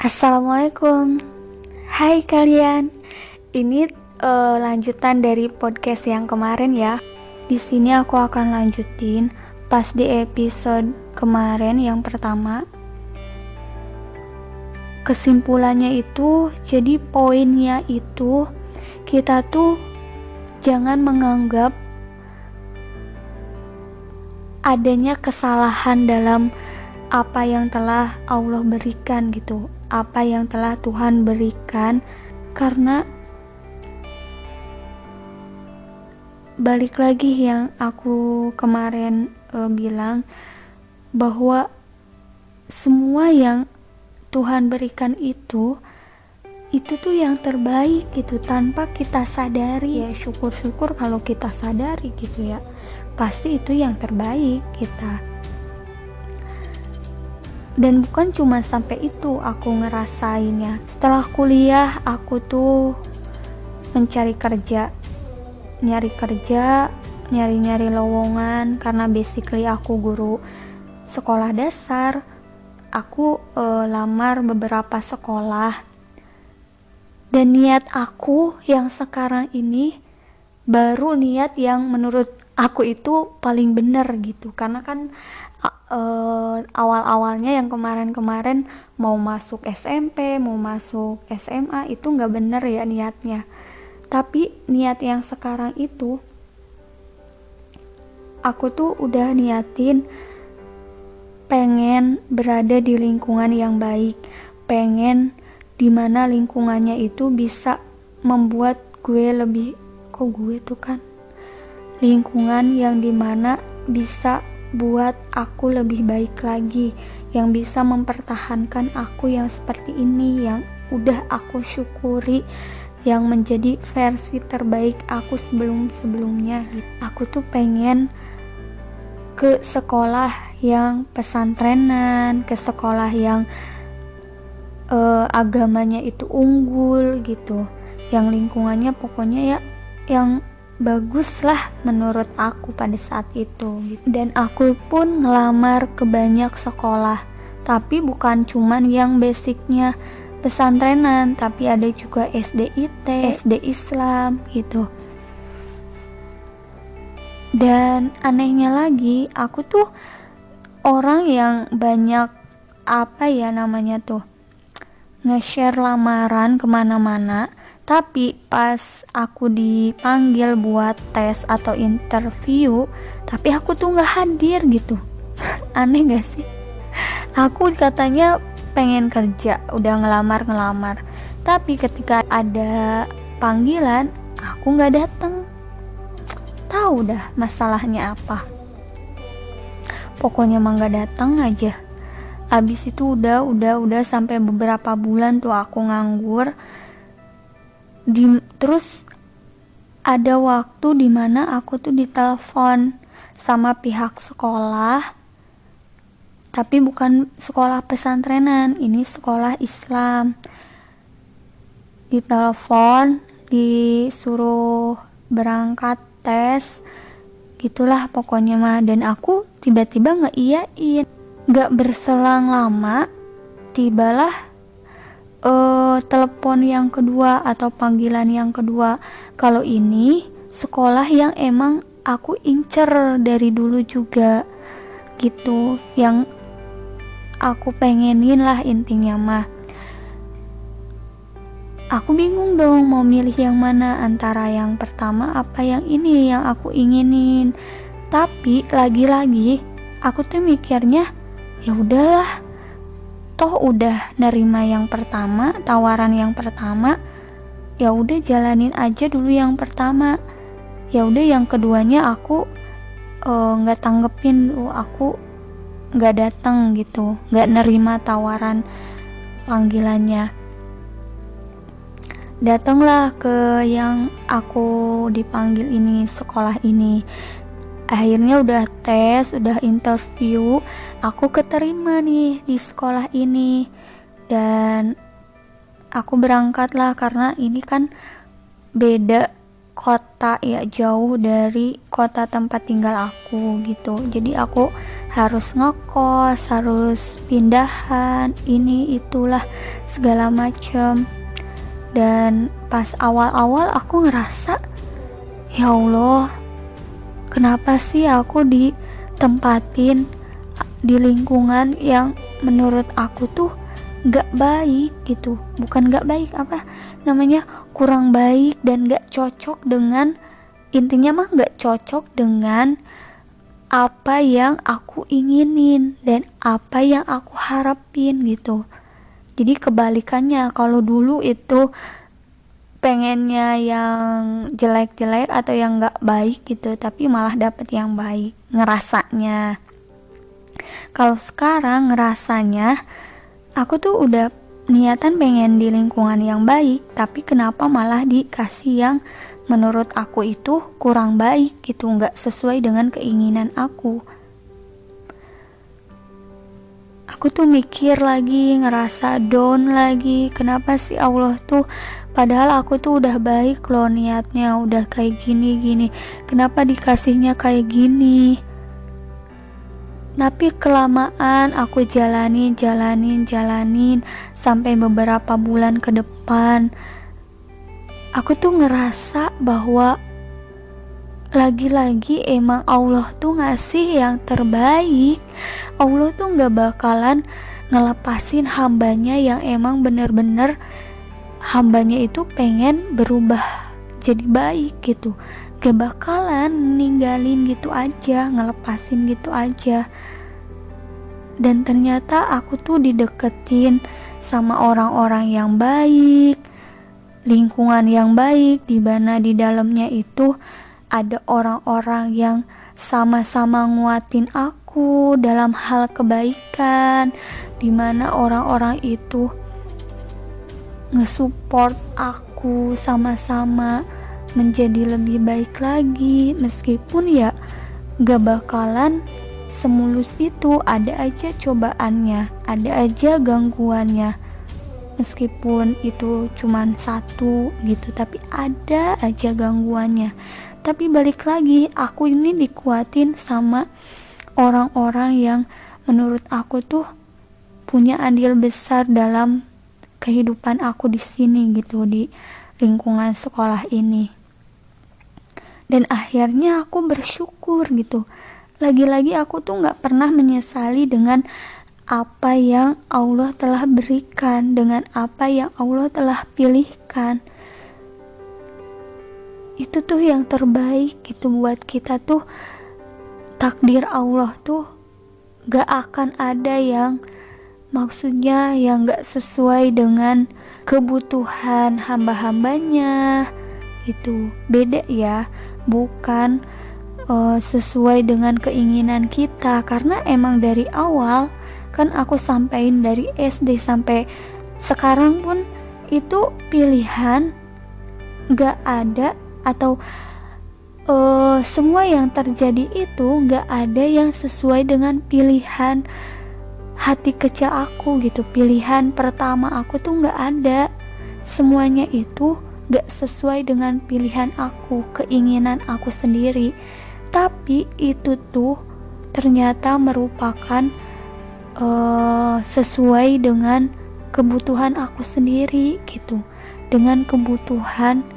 Assalamualaikum. Hai kalian. Ini lanjutan dari podcast yang kemarin ya. Di sini aku akan lanjutin pas di episode kemarin yang pertama. Kesimpulannya itu, jadi poinnya itu kita tuh jangan menganggap adanya kesalahan dalam apa yang telah Allah berikan gitu, apa yang telah Tuhan berikan, karena balik lagi yang aku kemarin bilang bahwa semua yang Tuhan berikan itu tuh yang terbaik gitu, tanpa kita sadari. Ya syukur-syukur kalau kita sadari gitu ya, pasti itu yang terbaik kita. Dan bukan cuma sampai itu aku ngerasainnya. Setelah kuliah aku tuh mencari kerja, nyari lowongan, karena basically aku guru sekolah dasar. Aku lamar beberapa sekolah, dan niat aku yang sekarang ini baru niat yang menurut aku itu paling benar gitu. Karena kan awal-awalnya yang kemarin mau masuk SMP, mau masuk SMA itu nggak bener ya niatnya. Tapi niat yang sekarang itu aku tuh udah niatin pengen berada di lingkungan yang baik, pengen dimana lingkungannya itu bisa membuat gue lebih, lingkungan yang dimana bisa buat aku lebih baik lagi, yang bisa mempertahankan aku yang seperti ini, yang udah aku syukuri, yang menjadi versi terbaik aku sebelum-sebelumnya. Aku tuh pengen ke sekolah yang pesantrenan, ke sekolah yang agamanya itu unggul gitu, yang lingkungannya pokoknya ya yang bagus lah menurut aku pada saat itu gitu. Dan aku pun ngelamar ke banyak sekolah, tapi bukan cuman yang basicnya pesantrenan, tapi ada juga SDIT, SD Islam gitu. Dan anehnya lagi, aku tuh orang yang banyak nge-share lamaran kemana-mana, tapi pas aku dipanggil buat tes atau interview, tapi aku tuh gak hadir gitu. Aneh gak sih? Aku katanya pengen kerja, udah ngelamar, tapi ketika ada panggilan aku gak datang. Tahu dah masalahnya apa. Pokoknya mah gak datang aja. Abis itu udah sampai beberapa bulan tuh aku nganggur. Terus ada waktu dimana aku tuh ditelepon sama pihak sekolah, tapi bukan sekolah pesantrenan, ini sekolah Islam. Ditelepon, disuruh berangkat tes, gitulah pokoknya mah. Dan aku tiba-tiba ngeiyain. Gak berselang lama, tibalah telepon yang kedua atau panggilan yang kedua. Kalau ini sekolah yang emang aku incer dari dulu juga gitu, yang aku pengenin lah intinya mah. Aku bingung dong mau milih yang mana, antara yang pertama apa yang ini yang aku inginin. Tapi lagi-lagi aku tuh mikirnya ya udahlah, toh udah nerima yang pertama, tawaran yang pertama, ya udah jalanin aja dulu yang pertama. Ya udah yang keduanya aku nggak tanggepin, aku nggak datang gitu, nggak nerima tawaran panggilannya. Datanglah ke yang aku dipanggil ini, sekolah ini. Akhirnya udah tes, udah interview, aku keterima nih di sekolah ini. Dan aku berangkat lah, karena ini kan beda kota ya, jauh dari kota tempat tinggal aku gitu. Jadi aku harus ngekos, harus pindahan, ini itulah segala macem. Dan pas awal-awal aku ngerasa, ya Allah, kenapa sih aku ditempatin di lingkungan yang menurut aku tuh gak baik gitu. Bukan gak baik, apa namanya, kurang baik dan gak cocok dengan, intinya mah gak cocok dengan apa yang aku inginin dan apa yang aku harapin gitu. Jadi kebalikannya, kalau dulu itu pengennya yang jelek-jelek atau yang gak baik gitu, tapi malah dapet yang baik ngerasanya. Kalau sekarang ngerasanya, aku tuh udah niatan pengen di lingkungan yang baik, tapi kenapa malah dikasih yang menurut aku itu kurang baik gitu, nggak sesuai dengan keinginan aku. Aku tuh mikir lagi, ngerasa down lagi, kenapa sih Allah tuh, padahal aku tuh udah baik loh niatnya, udah kayak gini, kenapa dikasihnya kayak gini. Tapi kelamaan aku jalanin sampai beberapa bulan ke depan, aku tuh ngerasa bahwa lagi-lagi emang Allah tuh ngasih yang terbaik. Allah tuh gak bakalan ngelepasin hambanya yang emang bener-bener hambanya itu pengen berubah jadi baik gitu. Gak bakalan ninggalin gitu aja, ngelepasin gitu aja. Dan ternyata aku tuh dideketin sama orang-orang yang baik, lingkungan yang baik, di mana di dalamnya itu ada orang-orang yang sama-sama nguatin aku dalam hal kebaikan, di mana orang-orang itu nge-support aku sama-sama menjadi lebih baik lagi. Meskipun ya gak bakalan semulus itu, ada aja cobaannya, ada aja gangguannya. Meskipun itu cuman satu gitu, tapi ada aja gangguannya. Tapi balik lagi, aku ini dikuatin sama orang-orang yang menurut aku tuh punya andil besar dalam kehidupan aku di sini gitu, di lingkungan sekolah ini. Dan akhirnya aku bersyukur gitu. Lagi-lagi aku tuh gak pernah menyesali dengan apa yang Allah telah berikan, dengan apa yang Allah telah pilihkan. Itu tuh yang terbaik gitu buat kita tuh. Takdir Allah tuh gak akan ada yang, maksudnya yang gak sesuai dengan kebutuhan hamba-hambanya. Itu beda ya, bukan sesuai dengan keinginan kita. Karena emang dari awal kan aku sampein dari SD sampai sekarang pun itu pilihan, gak ada, atau semua yang terjadi itu gak ada yang sesuai dengan pilihan hati kecil aku gitu. Pilihan pertama aku tuh gak ada. Semuanya itu gak sesuai dengan pilihan aku, keinginan aku sendiri. Tapi itu tuh ternyata merupakan sesuai dengan kebutuhan aku sendiri gitu, dengan kebutuhan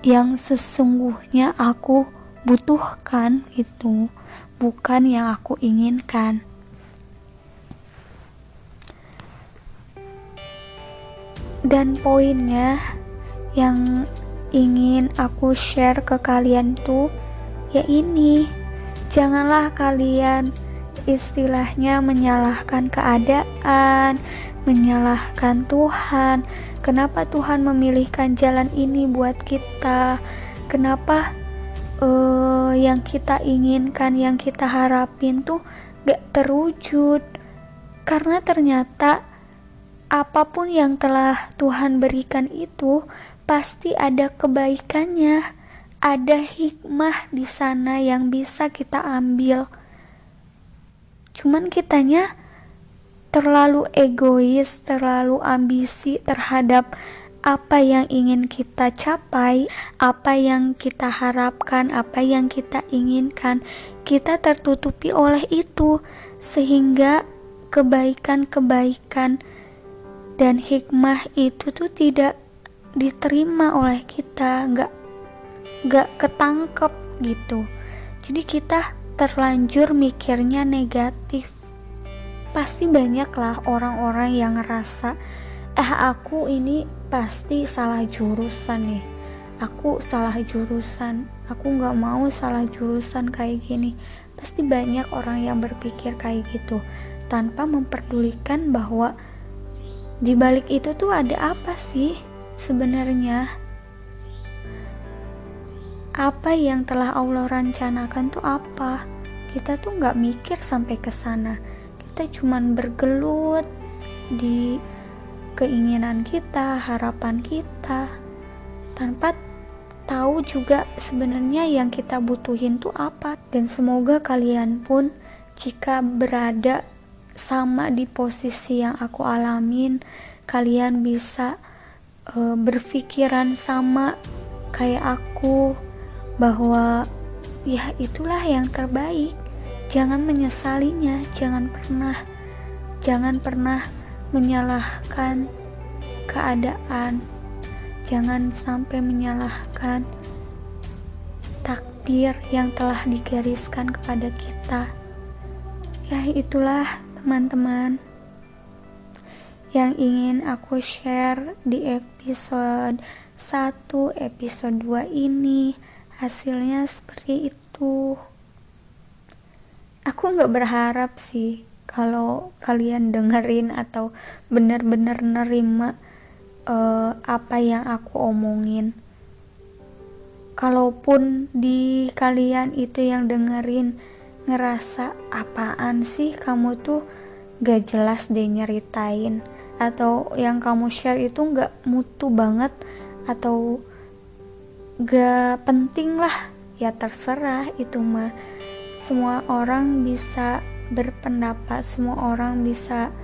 yang sesungguhnya aku butuhkan gitu, bukan yang aku inginkan. Dan poinnya yang ingin aku share ke kalian tuh ya ini, janganlah kalian istilahnya menyalahkan keadaan, menyalahkan Tuhan. Kenapa Tuhan memilihkan jalan ini buat kita? Kenapa yang kita inginkan, yang kita harapin tuh gak terwujud? Karena ternyata apapun yang telah Tuhan berikan itu pasti ada kebaikannya, ada hikmah di sana yang bisa kita ambil. Cuman kitanya terlalu egois, terlalu ambisi terhadap apa yang ingin kita capai, apa yang kita harapkan, apa yang kita inginkan, kita tertutupi oleh itu, sehingga kebaikan-kebaikan dan hikmah itu tuh tidak diterima oleh kita, gak ketangkep gitu. Jadi kita terlanjur mikirnya negatif. Pasti banyak lah orang-orang yang ngerasa aku ini pasti salah jurusan nih, aku salah jurusan, aku gak mau salah jurusan kayak gini. Pasti banyak orang yang berpikir kayak gitu, tanpa memperdulikan bahwa di balik itu tuh ada apa sih sebenarnya. Apa yang telah Allah rencanakan tuh apa? Kita tuh gak mikir sampai ke sana. Kita cuman bergelut di keinginan kita, harapan kita, tanpa tahu juga sebenarnya yang kita butuhin tuh apa. Dan semoga kalian pun jika berada sama di posisi yang aku alamin, kalian bisa berpikiran sama kayak aku, bahwa ya itulah yang terbaik. Jangan menyesalinya, jangan pernah menyalahkan keadaan, jangan sampai menyalahkan takdir yang telah digariskan kepada kita. Ya itulah teman-teman yang ingin aku share di episode 1, episode 2 ini. Hasilnya seperti itu. Aku gak berharap sih kalau kalian dengerin atau benar-benar nerima apa yang aku omongin. Kalaupun di kalian itu yang dengerin ngerasa apaan sih kamu tuh gak jelas deh nyeritain, atau yang kamu share itu gak mutu banget atau gak penting lah, ya terserah, itu mah semua orang bisa berpendapat, semua orang bisa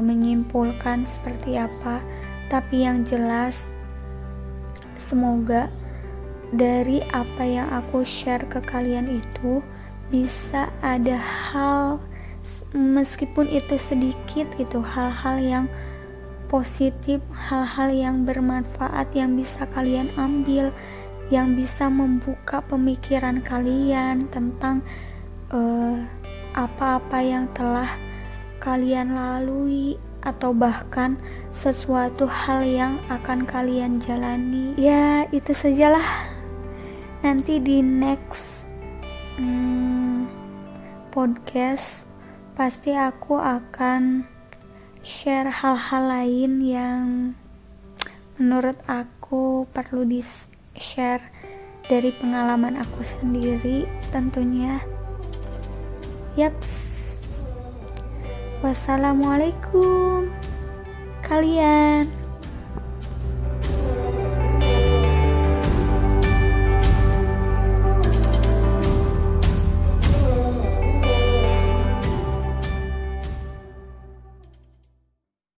menyimpulkan seperti apa. Tapi yang jelas, semoga dari apa yang aku share ke kalian itu bisa ada hal, meskipun itu sedikit gitu, hal-hal yang positif, hal-hal yang bermanfaat yang bisa kalian ambil, yang bisa membuka pemikiran kalian tentang apa-apa yang telah kalian lalui, atau bahkan sesuatu hal yang akan kalian jalani. Ya itu sajalah. Nanti di next podcast pasti aku akan share hal-hal lain yang menurut aku perlu di share dari pengalaman aku sendiri tentunya. Yaps. Wassalamualaikum kalian.